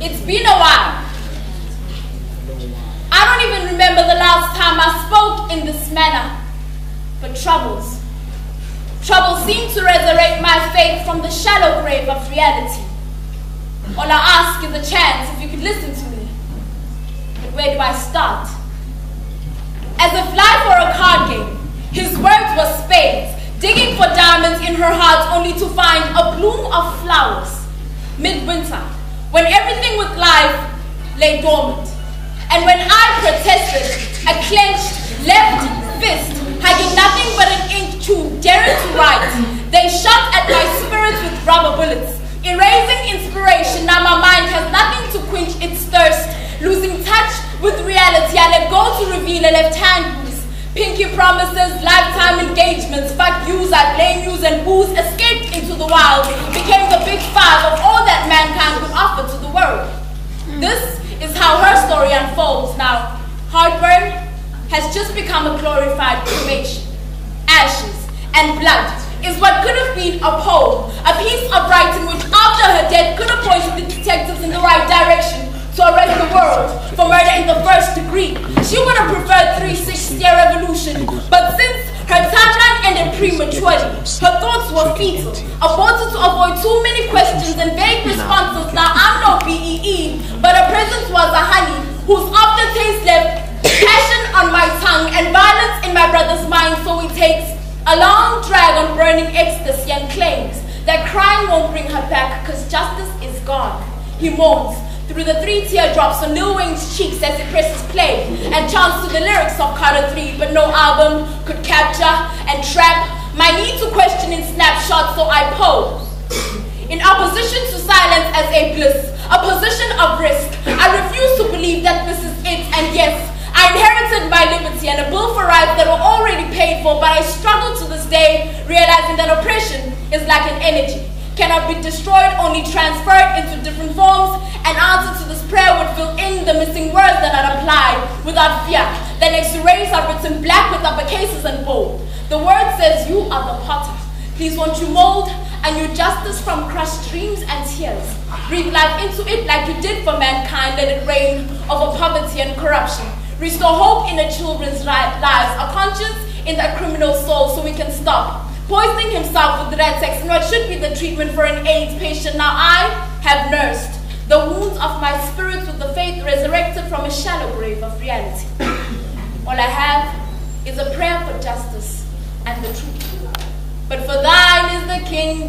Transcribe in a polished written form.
It's been a while. I don't even remember the last time I spoke in this manner. But troubles seem to resurrect my faith from the shallow grave of reality. All I ask is a chance if you could listen to me. But where do I start? As if life were a card game, his words were spades, digging for diamonds in her heart only to find a bloom of flowers. Midwinter, when everything with life lay dormant. And when I protested, a clenched left fist, hugging nothing but an ink tube, daring to write, they shot at my spirit with rubber bullets. Erasing inspiration, now my mind has nothing to quench its thirst. Losing touch with reality, I let go to reveal a left hand bruise. Pinky promises, lifetime engagements, fuck yous, I blame yous, and booze escaped into the wild, became the big five of all that mankind could offer to the world. This is how her story unfolds now. Heartburn has just become a glorified cremation. Ashes and blood is what could have been a poem, a piece of writing which after her death could have pointed the detectives in the right direction to arrest the world for murder in the first degree. She would have preferred 360-year revolution, but since her timeline ended prematurely, her thoughts were fetal, aborted to avoid too many questions and vague responses. Now I'm no BEE, but her presence was a honey whose aftertaste left passion on my tongue and violence in my brother's mind. So he takes a long drag on burning ecstasy and claims that crime won't bring her back because justice is gone. He moans through the 3 teardrops on Lil Wayne's cheeks as he presses play and chants to the lyrics of Carter 3, but no album could capture and trap my need to question in snapshots, so I pose. In opposition to silence as a bliss, a position of risk, I refuse to believe that this is it, and yes, I inherited my liberty and a bill for rights that were already paid for, but I struggle to this day, realizing that oppression is like an energy. Cannot be destroyed, only transferred into different forms. An answer to this prayer would fill in the missing words that I'd apply without fear. The next rays are written black with uppercases and bold. The word says, you are the potter. Please won't you mold a new justice from crushed dreams and tears. Breathe life into it like you did for mankind. Let it rain over poverty and corruption. Restore hope in the children's lives, a conscience in that criminal soul so we can stop poisoning himself with Retex and what should be the treatment for an AIDS patient. Now I have nursed the wounds of my spirit with the faith resurrected from a shallow grave of reality. All I have is a prayer for justice and the truth. But for thine is the kingdom,